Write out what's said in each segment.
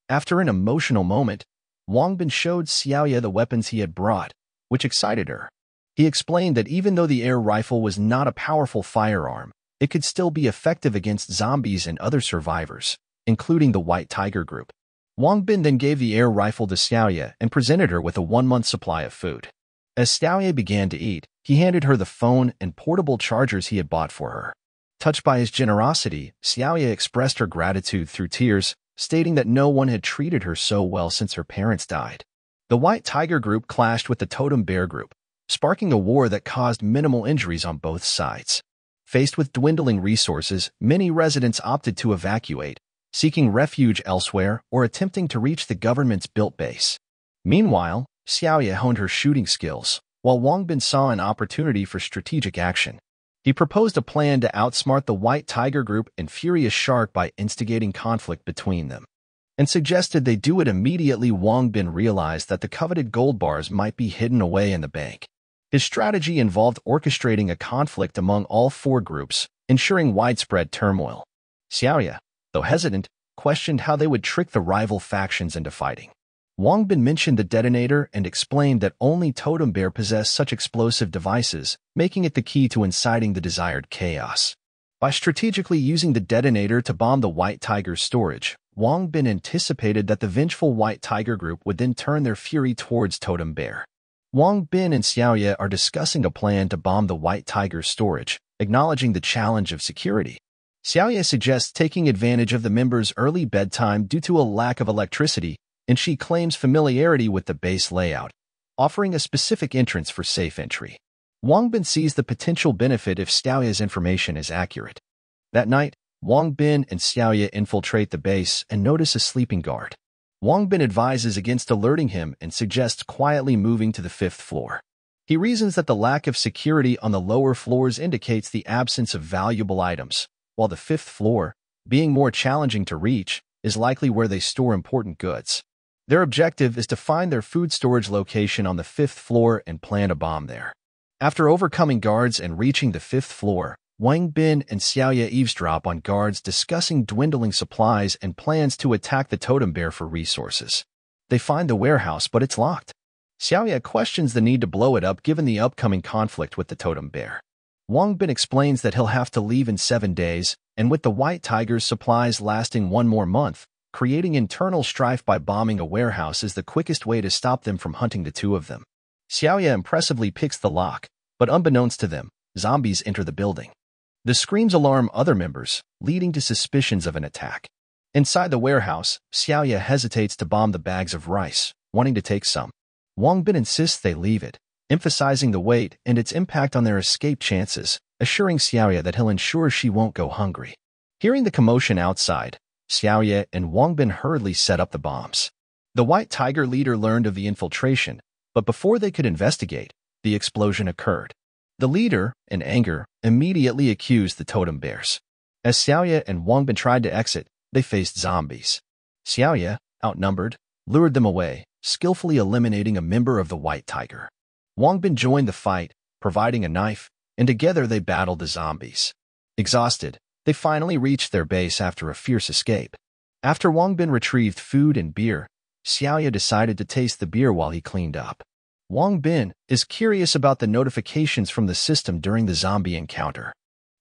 After an emotional moment, Wang Bin showed Xiaoya the weapons he had brought, which excited her. He explained that even though the air rifle was not a powerful firearm, it could still be effective against zombies and other survivors, including the White Tiger group. Wang Bin then gave the air rifle to Xiaoya and presented her with a 1-month supply of food. As Xiaoya began to eat, he handed her the phone and portable chargers he had bought for her. Touched by his generosity, Xiaoya expressed her gratitude through tears, stating that no one had treated her so well since her parents died. The White Tiger group clashed with the Totem Bear group, sparking a war that caused minimal injuries on both sides. Faced with dwindling resources, many residents opted to evacuate, seeking refuge elsewhere or attempting to reach the government's built base. Meanwhile, Xiaoya honed her shooting skills, while Wang Bin saw an opportunity for strategic action. He proposed a plan to outsmart the White Tiger group and Furious Shark by instigating conflict between them, and suggested they do it immediately. Wang Bin realized that the coveted gold bars might be hidden away in the bank. His strategy involved orchestrating a conflict among all 4 groups, ensuring widespread turmoil. Xiaoya, though hesitant, questioned how they would trick the rival factions into fighting. Wang Bin mentioned the detonator and explained that only Totem Bear possessed such explosive devices, making it the key to inciting the desired chaos. By strategically using the detonator to bomb the White Tiger's storage, Wang Bin anticipated that the vengeful White Tiger group would then turn their fury towards Totem Bear. Wang Bin and Xiaoya are discussing a plan to bomb the White Tiger's storage, acknowledging the challenge of security. Xiaoya suggests taking advantage of the members' early bedtime due to a lack of electricity, and she claims familiarity with the base layout, offering a specific entrance for safe entry. Wang Bin sees the potential benefit if Xiaoya's information is accurate. That night, Wang Bin and Xiaoya infiltrate the base and notice a sleeping guard. Wang Bin advises against alerting him and suggests quietly moving to the 5th floor. He reasons that the lack of security on the lower floors indicates the absence of valuable items, while the 5th floor, being more challenging to reach, is likely where they store important goods. Their objective is to find their food storage location on the 5th floor and plant a bomb there. After overcoming guards and reaching the 5th floor, Wang Bin and Xiaoya eavesdrop on guards discussing dwindling supplies and plans to attack the Totem Bear for resources. They find the warehouse, but it's locked. Xiaoya questions the need to blow it up given the upcoming conflict with the Totem Bear. Wang Bin explains that he'll have to leave in 7 days, and with the White Tiger's supplies lasting 1 more month, creating internal strife by bombing a warehouse is the quickest way to stop them from hunting the 2 of them. Xiaoya impressively picks the lock, but unbeknownst to them, zombies enter the building. The screams alarm other members, leading to suspicions of an attack. Inside the warehouse, Xiaoya hesitates to bomb the bags of rice, wanting to take some. Wang Bin insists they leave it, emphasizing the weight and its impact on their escape chances, assuring Xiaoya that he'll ensure she won't go hungry. Hearing the commotion outside, Xiaoya and Wang Bin hurriedly set up the bombs. The White Tiger leader learned of the infiltration, but before they could investigate, the explosion occurred. The leader, in anger, immediately accused the Totem Bears. As Xiaoya and Wang Bin tried to exit, they faced zombies. Xiaoya, outnumbered, lured them away, skillfully eliminating a member of the White Tiger. Wang Bin joined the fight, providing a knife, and together they battled the zombies. Exhausted, they finally reached their base after a fierce escape. After Wang Bin retrieved food and beer, Xiaoya decided to taste the beer while he cleaned up. Wang Bin is curious about the notifications from the system during the zombie encounter.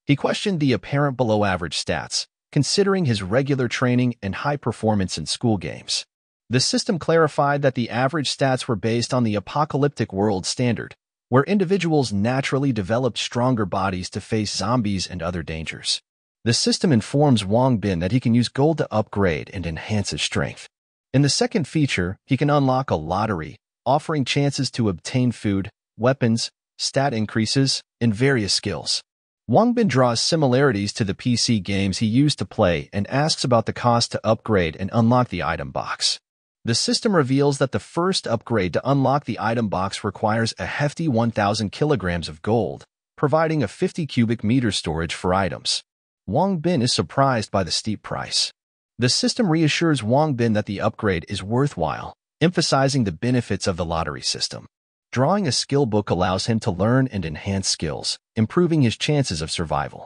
He questioned the apparent below-average stats, considering his regular training and high performance in school games. The system clarified that the average stats were based on the apocalyptic world standard, where individuals naturally developed stronger bodies to face zombies and other dangers. The system informs Wang Bin that he can use gold to upgrade and enhance his strength. In the second feature, he can unlock a lottery, offering chances to obtain food, weapons, stat increases, and various skills. Wang Bin draws similarities to the PC games he used to play and asks about the cost to upgrade and unlock the item box. The system reveals that the first upgrade to unlock the item box requires a hefty 1,000 kilograms of gold, providing a 50 cubic meter storage for items. Wang Bin is surprised by the steep price. The system reassures Wang Bin that the upgrade is worthwhile, emphasizing the benefits of the lottery system. Drawing a skill book allows him to learn and enhance skills, improving his chances of survival.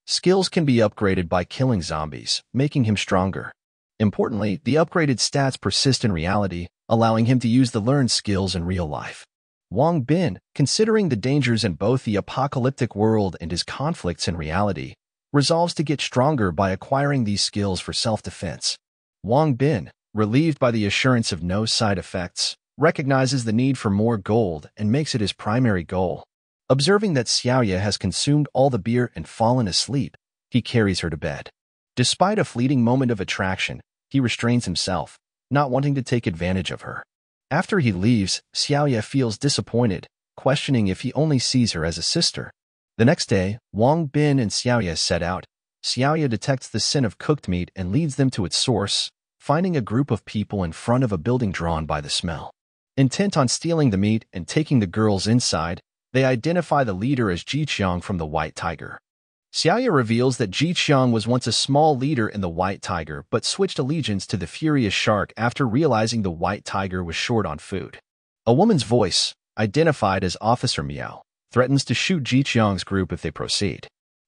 Skills can be upgraded by killing zombies, making him stronger. Importantly, the upgraded stats persist in reality, allowing him to use the learned skills in real life. Wang Bin, considering the dangers in both the apocalyptic world and his conflicts in reality, resolves to get stronger by acquiring these skills for self-defense. Wang Bin, relieved by the assurance of no side effects, recognizes the need for more gold and makes it his primary goal. Observing that Xiaoya has consumed all the beer and fallen asleep, he carries her to bed. Despite a fleeting moment of attraction, he restrains himself, not wanting to take advantage of her. After he leaves, Xiaoya feels disappointed, questioning if he only sees her as a sister. The next day, Wang Bin and Xiaoya set out. Xiaoya detects the scent of cooked meat and leads them to its source, finding a group of people in front of a building drawn by the smell. Intent on stealing the meat and taking the girls inside, they identify the leader as Jiqiang from the White Tiger. Xiaoya reveals that Jiqiang was once a small leader in the White Tiger but switched allegiance to the Furious Shark after realizing the White Tiger was short on food. A woman's voice, identified as Officer Miao, threatens to shoot Jiqiang's group if they proceed.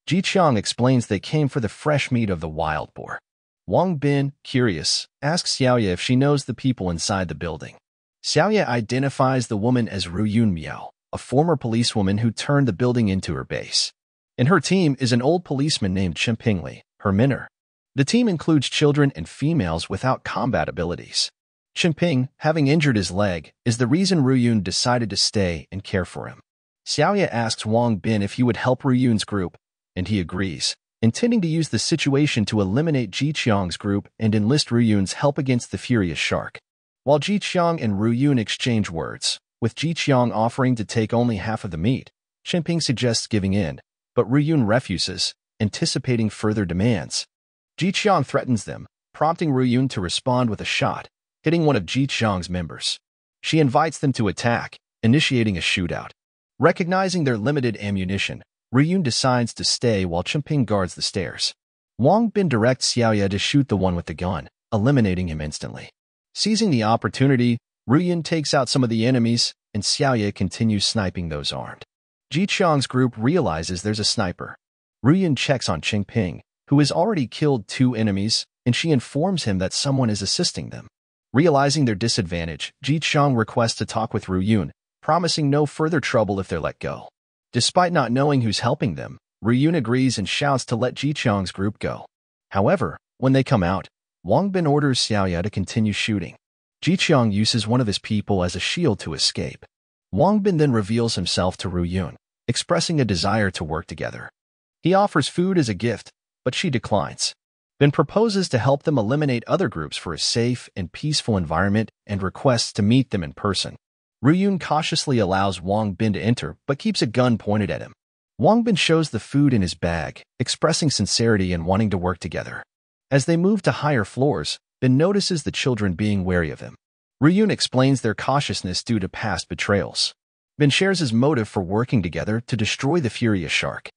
Jiqiang explains they came for the fresh meat of the wild boar. Wang Bin, curious, asks Xiaoya if she knows the people inside the building. Xiaoya identifies the woman as Ruyun Miao, a former policewoman who turned the building into her base. In her team is an old policeman named Chimpingli, her mentor. The team includes children and females without combat abilities. Chimping, having injured his leg, is the reason Ruyun decided to stay and care for him. Xiaoya asks Wang Bin if he would help Ruyun's group, and he agrees, intending to use the situation to eliminate Jiqiang's group and enlist Ruyun's help against the Furious Shark. While Jiqiang and Ruyun exchange words, with Jiqiang offering to take only half of the meat, Chimping suggests giving in, but Ruyun refuses, anticipating further demands. Jiqiang threatens them, prompting Ruyun to respond with a shot, hitting one of Jiqiang's members. She invites them to attack, initiating a shootout. Recognizing their limited ammunition, Ruyun decides to stay while Chimping guards the stairs. Wang Bin directs Xiaoya to shoot the one with the gun, eliminating him instantly. Seizing the opportunity, Ruyun takes out some of the enemies, and Xiaoya continues sniping those armed. Jiqiang's group realizes there's a sniper. Ruyun checks on Chimping, who has already killed 2 enemies, and she informs him that someone is assisting them. Realizing their disadvantage, Jiqiang requests to talk with Ruyun, promising no further trouble if they're let go. Despite not knowing who's helping them, Ruyun agrees and shouts to let Jiqiang's group go. However, when they come out, Wang Bin orders Xiaoya to continue shooting. Jiqiang uses one of his people as a shield to escape. Wang Bin then reveals himself to Ruyun, expressing a desire to work together. He offers food as a gift, but she declines. Bin proposes to help them eliminate other groups for a safe and peaceful environment and requests to meet them in person. Ruyun cautiously allows Wang Bin to enter but keeps a gun pointed at him. Wang Bin shows the food in his bag, expressing sincerity and wanting to work together. As they move to higher floors, Bin notices the children being wary of him. Ruyun explains their cautiousness due to past betrayals. Bin shares his motive for working together to destroy the Furious Shark.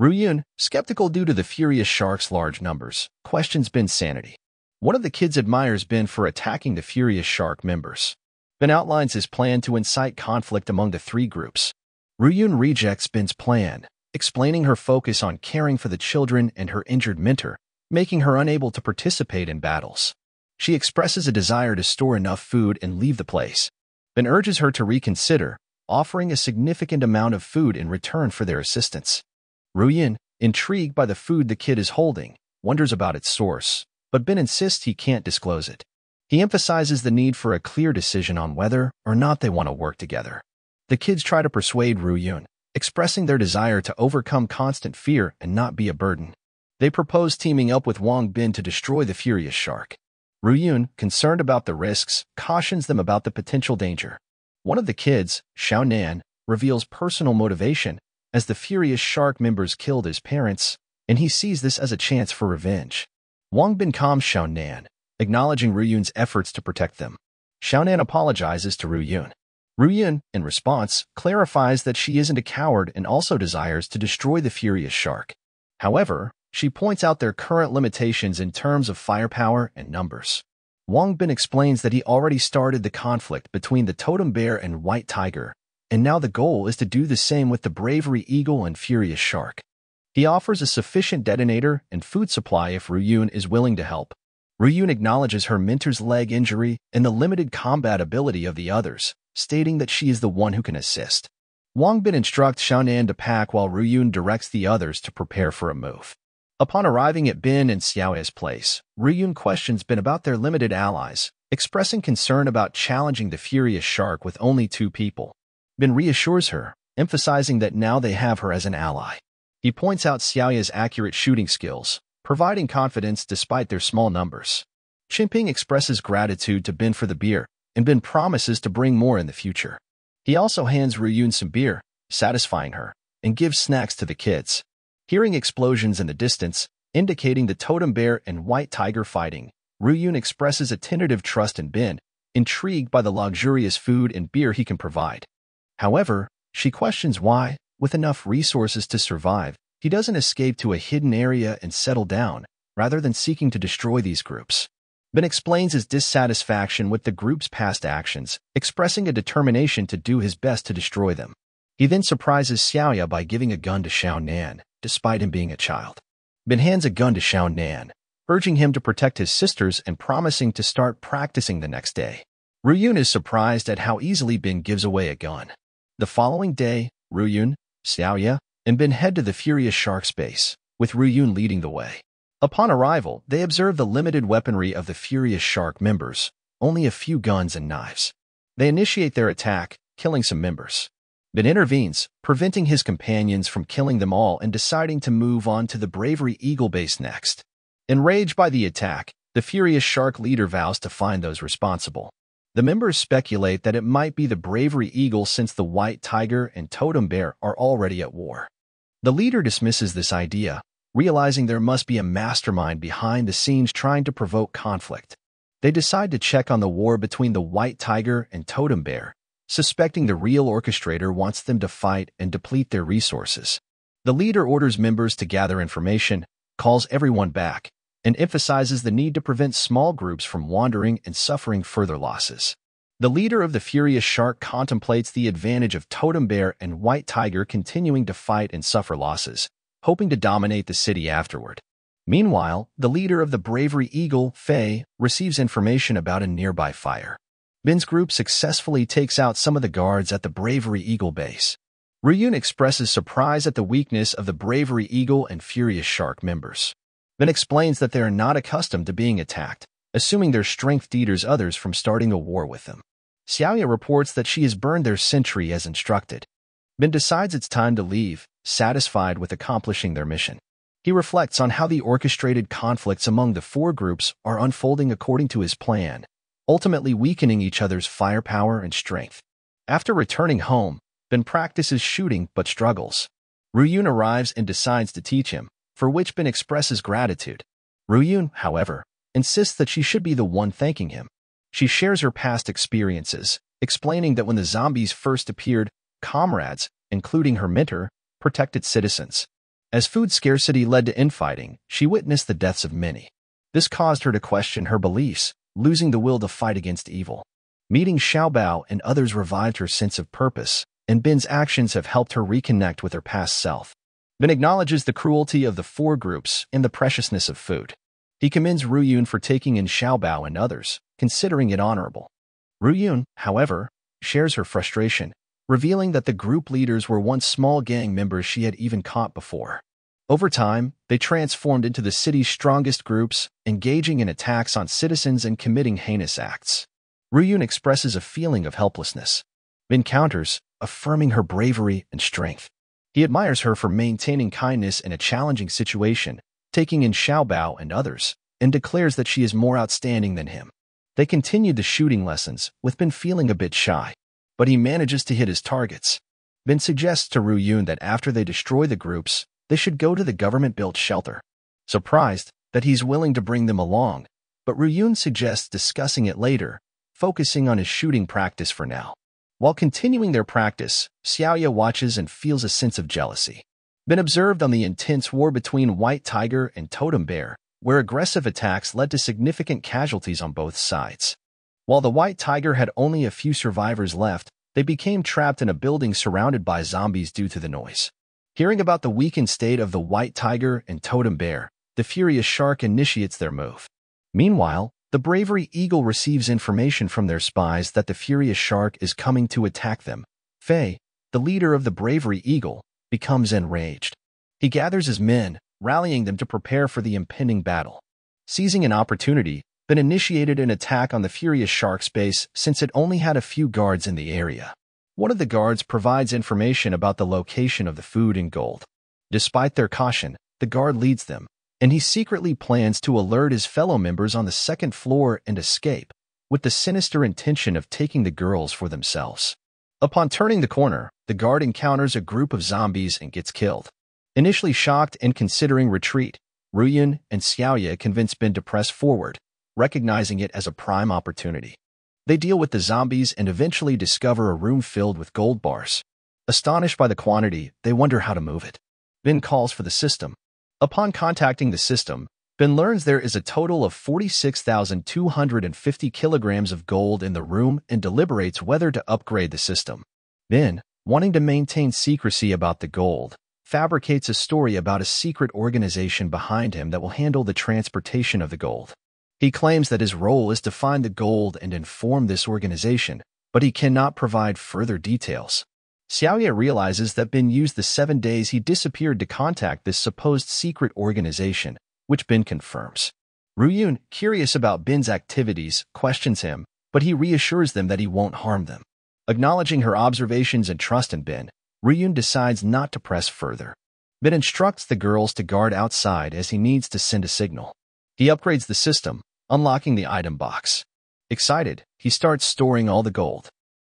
Ruyun, skeptical due to the Furious Shark's large numbers, questions Bin's sanity. One of the kids admires Bin for attacking the Furious Shark members. Bin outlines his plan to incite conflict among the 3 groups. Ruyun rejects Bin's plan, explaining her focus on caring for the children and her injured mentor, making her unable to participate in battles. She expresses a desire to store enough food and leave the place. Bin urges her to reconsider, offering a significant amount of food in return for their assistance. Ruyun, intrigued by the food the kid is holding, wonders about its source, but Bin insists he can't disclose it. He emphasizes the need for a clear decision on whether or not they want to work together. The kids try to persuade Ruyun, expressing their desire to overcome constant fear and not be a burden. They propose teaming up with Wang Bin to destroy the Furious Shark. Ruyun, concerned about the risks, cautions them about the potential danger. One of the kids, Xiaonan, reveals personal motivation, as the Furious Shark members killed his parents, and he sees this as a chance for revenge. Wang Bin calms Xiaonan, acknowledging Ruyun's efforts to protect them. Xiaonan apologizes to Ruyun. Ruyun, in response, clarifies that she isn't a coward and also desires to destroy the Furious Shark. However, she points out their current limitations in terms of firepower and numbers. Wang Bin explains that he already started the conflict between the Totem Bear and White Tiger, and now the goal is to do the same with the Bravery Eagle and Furious Shark. He offers a sufficient detonator and food supply if Ruyun is willing to help. Ryun acknowledges her mentor's leg injury and the limited combat ability of the others, stating that she is the one who can assist. Wangbin instructs Xiaonan to pack while Ryun directs the others to prepare for a move. Upon arriving at Bin and Xiaoya's place, Ryun questions Bin about their limited allies, expressing concern about challenging the furious shark with only 2 people. Bin reassures her, emphasizing that now they have her as an ally. He points out Xiaoya's accurate shooting skills, providing confidence despite their small numbers. Qingping expresses gratitude to Bin for the beer, and Bin promises to bring more in the future. He also hands Ryun some beer, satisfying her, and gives snacks to the kids. Hearing explosions in the distance, indicating the totem bear and white tiger fighting, Ryun expresses a tentative trust in Bin, intrigued by the luxurious food and beer he can provide. However, she questions why, with enough resources to survive, he doesn't escape to a hidden area and settle down, rather than seeking to destroy these groups. Bin explains his dissatisfaction with the group's past actions, expressing a determination to do his best to destroy them. He then surprises Xiaoya by giving a gun to Xiaonan, despite him being a child. Bin hands a gun to Xiaonan, urging him to protect his sisters and promising to start practicing the next day. Ryun is surprised at how easily Bin gives away a gun. The following day, Ryun, Xiaoya, and Bin head to the Furious Shark's base, with Ryun leading the way. Upon arrival, they observe the limited weaponry of the Furious Shark members, only a few guns and knives. They initiate their attack, killing some members. Bin intervenes, preventing his companions from killing them all and deciding to move on to the Bravery Eagle base next. Enraged by the attack, the Furious Shark leader vows to find those responsible. The members speculate that it might be the Bravery Eagle since the White Tiger and Totem Bear are already at war. The leader dismisses this idea, realizing there must be a mastermind behind the scenes trying to provoke conflict. They decide to check on the war between the White Tiger and Totem Bear, suspecting the real orchestrator wants them to fight and deplete their resources. The leader orders members to gather information, calls everyone back, and emphasizes the need to prevent small groups from wandering and suffering further losses. The leader of the Furious Shark contemplates the advantage of Totem Bear and White Tiger continuing to fight and suffer losses, hoping to dominate the city afterward. Meanwhile, the leader of the Bravery Eagle, Fei, receives information about a nearby fire. Bin's group successfully takes out some of the guards at the Bravery Eagle base. Ryun expresses surprise at the weakness of the Bravery Eagle and Furious Shark members. Bin explains that they are not accustomed to being attacked, assuming their strength deters others from starting a war with them. Xiaoya reports that she has burned their sentry as instructed. Bin decides it's time to leave, satisfied with accomplishing their mission. He reflects on how the orchestrated conflicts among the 4 groups are unfolding according to his plan, ultimately weakening each other's firepower and strength. After returning home, Bin practices shooting but struggles. Ryun arrives and decides to teach him, for which Bin expresses gratitude. Ryun, however, insists that she should be the one thanking him. She shares her past experiences, explaining that when the zombies first appeared, comrades, including her mentor, protected citizens. As food scarcity led to infighting, she witnessed the deaths of many. This caused her to question her beliefs, losing the will to fight against evil. Meeting Xiaobao and others revived her sense of purpose, and Bin's actions have helped her reconnect with her past self. Bin acknowledges the cruelty of the 4 groups and the preciousness of food. He commends Ryun for taking in Xiaobao and others, considering it honorable. Ryun, however, shares her frustration, revealing that the group leaders were once small gang members she had even caught before. Over time, they transformed into the city's strongest groups, engaging in attacks on citizens and committing heinous acts. Ryun expresses a feeling of helplessness. Bin counters, affirming her bravery and strength. He admires her for maintaining kindness in a challenging situation, taking in Xiaobao and others, and declares that she is more outstanding than him. They continued the shooting lessons, with Bin feeling a bit shy, but he manages to hit his targets. Bin suggests to Ryun that after they destroy the groups, they should go to the government-built shelter. Surprised that he's willing to bring them along, but Ryun suggests discussing it later, focusing on his shooting practice for now. While continuing their practice, Xiaoya watches and feels a sense of jealousy. Bin observed on the intense war between White Tiger and Totem Bear, where aggressive attacks led to significant casualties on both sides. While the White Tiger had only a few survivors left, they became trapped in a building surrounded by zombies due to the noise. Hearing about the weakened state of the White Tiger and Totem Bear, the Furious Shark initiates their move. Meanwhile, the Bravery Eagle receives information from their spies that the Furious Shark is coming to attack them. Faye, the leader of the Bravery Eagle, becomes enraged. He gathers his men, rallying them to prepare for the impending battle. Seizing an opportunity, Ben initiated an attack on the Furious Shark's base since it only had a few guards in the area. One of the guards provides information about the location of the food and gold. Despite their caution, the guard leads them, and he secretly plans to alert his fellow members on the second floor and escape, with the sinister intention of taking the girls for themselves. Upon turning the corner, the guard encounters a group of zombies and gets killed. Initially shocked and considering retreat, Ruyun and Xiaoya convince Ben to press forward, recognizing it as a prime opportunity. They deal with the zombies and eventually discover a room filled with gold bars. Astonished by the quantity, they wonder how to move it. Ben calls for the system. Upon contacting the system, Ben learns there is a total of 46,250 kilograms of gold in the room and deliberates whether to upgrade the system. Ben, wanting to maintain secrecy about the gold, fabricates a story about a secret organization behind him that will handle the transportation of the gold. He claims that his role is to find the gold and inform this organization, but he cannot provide further details. Xiaoya realizes that Ben used the 7 days he disappeared to contact this supposed secret organization, which Ben confirms. Ruyun, curious about Ben's activities, questions him, but he reassures them that he won't harm them. Acknowledging her observations and trust in Ben, Ruyun decides not to press further. Ben instructs the girls to guard outside as he needs to send a signal. He upgrades the system, unlocking the item box. Excited, he starts storing all the gold.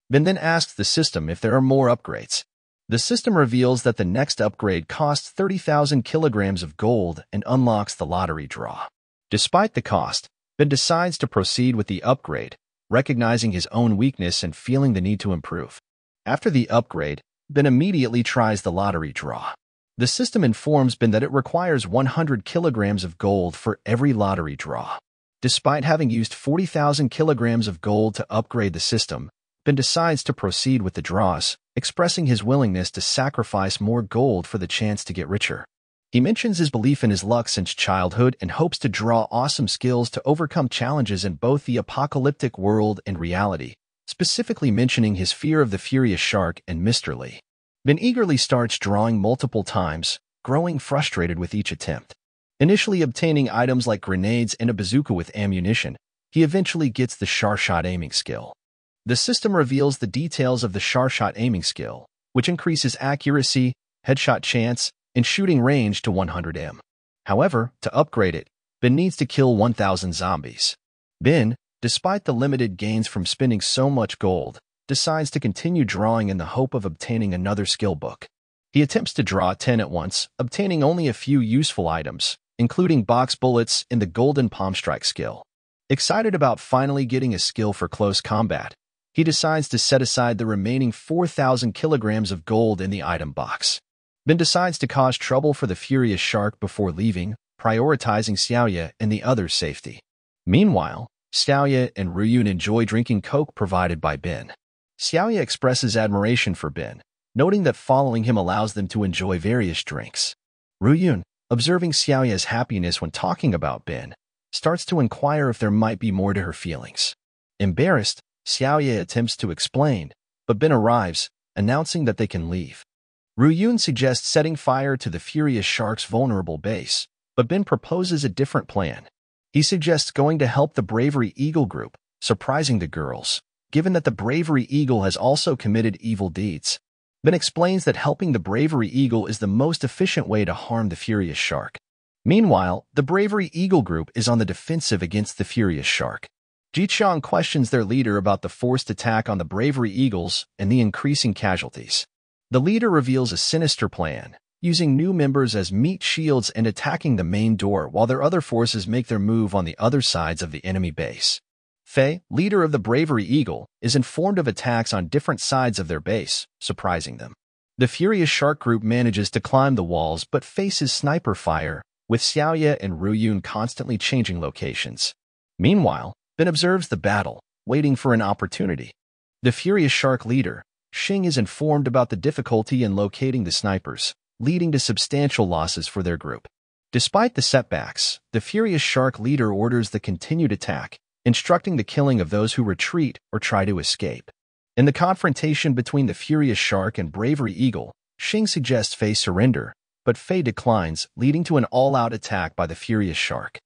Ben then asks the system if there are more upgrades. The system reveals that the next upgrade costs 30,000 kilograms of gold and unlocks the lottery draw. Despite the cost, Ben decides to proceed with the upgrade, recognizing his own weakness and feeling the need to improve. After the upgrade, Ben immediately tries the lottery draw. The system informs Ben that it requires 100 kilograms of gold for every lottery draw. Despite having used 40,000 kilograms of gold to upgrade the system, Ben decides to proceed with the draws, expressing his willingness to sacrifice more gold for the chance to get richer. He mentions his belief in his luck since childhood and hopes to draw awesome skills to overcome challenges in both the apocalyptic world and reality, specifically mentioning his fear of the Furious Shark and Mr. Lee. Ben eagerly starts drawing multiple times, growing frustrated with each attempt. Initially obtaining items like grenades and a bazooka with ammunition, he eventually gets the Sharshot aiming skill. The system reveals the details of the Sharshot aiming skill, which increases accuracy, headshot chance, and shooting range to 100 m. However, to upgrade it, Ben needs to kill 1,000 zombies. Ben, despite the limited gains from spending so much gold, decides to continue drawing in the hope of obtaining another skill book. He attempts to draw 10 at once, obtaining only a few useful items, including box bullets and the golden palm strike skill. Excited about finally getting a skill for close combat, he decides to set aside the remaining 4,000 kilograms of gold in the item box. Ben decides to cause trouble for the Furious Shark before leaving, prioritizing Xiaoya and the others' safety. Meanwhile, Xiaoya and Ruyun enjoy drinking Coke provided by Ben. Xiaoya expresses admiration for Ben, noting that following him allows them to enjoy various drinks. Ruyun, observing Xiaoya's happiness when talking about Ben, starts to inquire if there might be more to her feelings. Embarrassed, Xiaoya attempts to explain, but Ben arrives, announcing that they can leave. Ruyun suggests setting fire to the Furious Shark's vulnerable base, but Ben proposes a different plan. He suggests going to help the Bravery Eagle group, surprising the girls, given that the Bravery Eagle has also committed evil deeds. Ben explains that helping the Bravery Eagle is the most efficient way to harm the Furious Shark. Meanwhile, the Bravery Eagle group is on the defensive against the Furious Shark. Jichang questions their leader about the forced attack on the Bravery Eagles and the increasing casualties. The leader reveals a sinister plan, using new members as meat shields and attacking the main door while their other forces make their move on the other sides of the enemy base. Faye, leader of the Bravery Eagle, is informed of attacks on different sides of their base, surprising them. The Furious Shark group manages to climb the walls but faces sniper fire, with Xiaoya and Ruyun constantly changing locations. Meanwhile, Ben observes the battle, waiting for an opportunity. The Furious Shark leader, Xing, is informed about the difficulty in locating the snipers, leading to substantial losses for their group. Despite the setbacks, the furious shark leader orders the continued attack, instructing the killing of those who retreat or try to escape. In the confrontation between the furious shark and bravery eagle, Xing suggests Fei surrender, but Fei declines, leading to an all-out attack by the furious shark.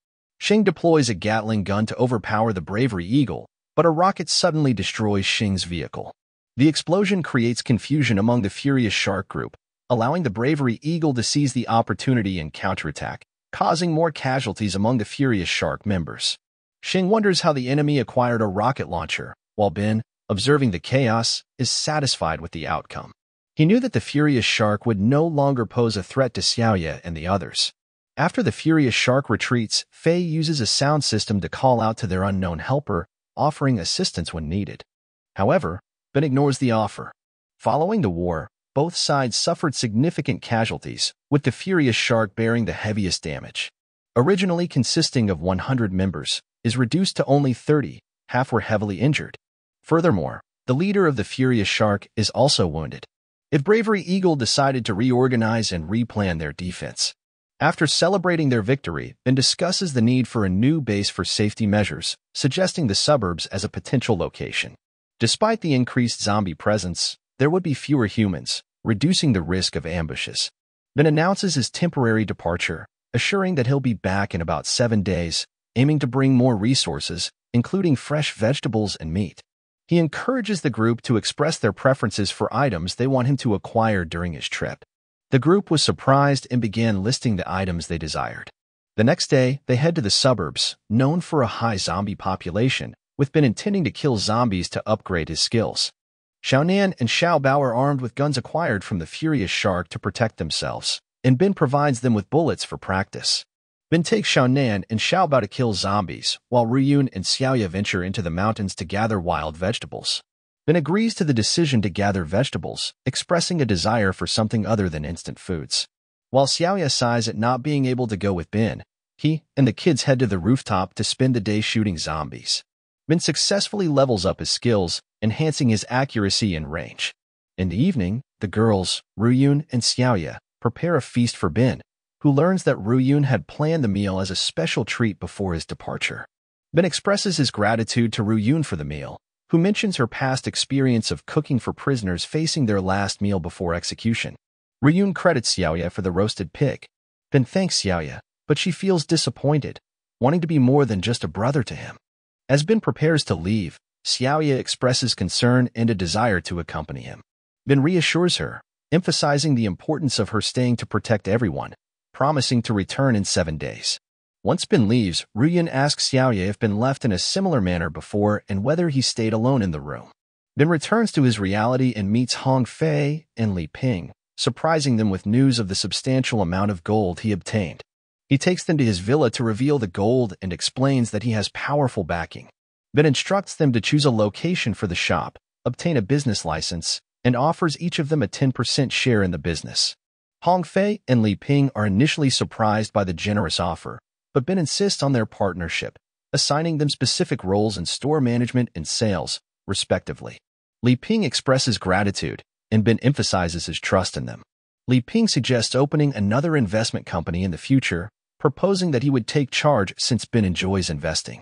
Xing deploys a Gatling gun to overpower the bravery eagle, but a rocket suddenly destroys Xing's vehicle. The explosion creates confusion among the furious shark group, allowing the bravery eagle to seize the opportunity and counterattack, causing more casualties among the furious shark members. Xing wonders how the enemy acquired a rocket launcher, while Ben, observing the chaos, is satisfied with the outcome. He knew that the furious shark would no longer pose a threat to Xiaoya and the others. After the furious shark retreats, Fei uses a sound system to call out to their unknown helper, offering assistance when needed. However, Ben ignores the offer. Following the war, both sides suffered significant casualties, with the furious shark bearing the heaviest damage. Originally consisting of 100 members, is reduced to only 30, half were heavily injured. Furthermore, the leader of the furious shark is also wounded. If Bravery Eagle decided to reorganize and replan their defense. After celebrating their victory, Ben discusses the need for a new base for safety measures, suggesting the suburbs as a potential location. Despite the increased zombie presence, there would be fewer humans, reducing the risk of ambushes. Ben announces his temporary departure, assuring that he'll be back in about 7 days, aiming to bring more resources, including fresh vegetables and meat. He encourages the group to express their preferences for items they want him to acquire during his trip. The group was surprised and began listing the items they desired. The next day, they head to the suburbs, known for a high zombie population, with Ben intending to kill zombies to upgrade his skills. Xiaonan and Xiaobao are armed with guns acquired from the furious shark to protect themselves, and Ben provides them with bullets for practice. Ben takes Xiaonan and Xiaobao to kill zombies, while Ruyun and Xiaoya venture into the mountains to gather wild vegetables. Ben agrees to the decision to gather vegetables, expressing a desire for something other than instant foods. While Xiaoya sighs at not being able to go with Ben, he and the kids head to the rooftop to spend the day shooting zombies. Ben successfully levels up his skills, enhancing his accuracy and range. In the evening, the girls, Ruyun and Xiaoya, prepare a feast for Ben, who learns that Ruyun had planned the meal as a special treat before his departure. Ben expresses his gratitude to Ruyun for the meal, who mentions her past experience of cooking for prisoners facing their last meal before execution. Ruyun credits Xiaoya for the roasted pig. Ben thanks Xiaoya, but she feels disappointed, wanting to be more than just a brother to him. As Ben prepares to leave, Xiaoya expresses concern and a desire to accompany him. Ben reassures her, emphasizing the importance of her staying to protect everyone, promising to return in 7 days. Once Ben leaves, Ruyun asks Xiaoya if Ben left in a similar manner before and whether he stayed alone in the room. Ben returns to his reality and meets Hong Fei and Li Ping, surprising them with news of the substantial amount of gold he obtained. He takes them to his villa to reveal the gold and explains that he has powerful backing. Ben instructs them to choose a location for the shop, obtain a business license, and offers each of them a 10% share in the business. Hong Fei and Li Ping are initially surprised by the generous offer, but Ben insists on their partnership, assigning them specific roles in store management and sales, respectively. Li Ping expresses gratitude, and Ben emphasizes his trust in them. Li Ping suggests opening another investment company in the future, proposing that he would take charge since Ben enjoys investing.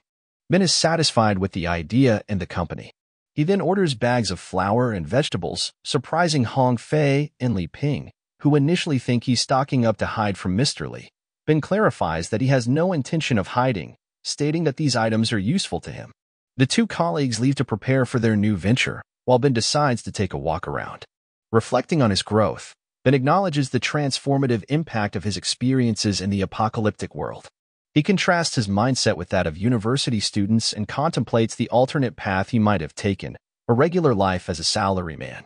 Ben is satisfied with the idea and the company. He then orders bags of flour and vegetables, surprising Hong Fei and Li Ping, who initially think he's stocking up to hide from Mr. Li. Ben clarifies that he has no intention of hiding, stating that these items are useful to him. The two colleagues leave to prepare for their new venture, while Ben decides to take a walk around. Reflecting on his growth, Ben acknowledges the transformative impact of his experiences in the apocalyptic world. He contrasts his mindset with that of university students and contemplates the alternate path he might have taken, a regular life as a salaryman.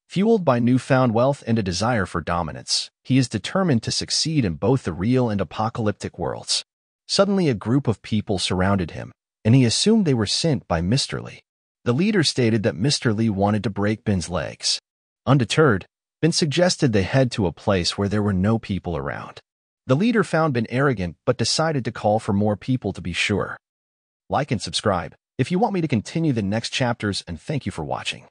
Fueled by newfound wealth and a desire for dominance, he is determined to succeed in both the real and apocalyptic worlds. Suddenly, a group of people surrounded him, and he assumed they were sent by Mr. Li. The leader stated that Mr. Li wanted to break Ben's legs. Undeterred, Ben suggested they head to a place where there were no people around. The leader found Ben arrogant but decided to call for more people to be sure. Like and subscribe if you want me to continue the next chapters, and thank you for watching.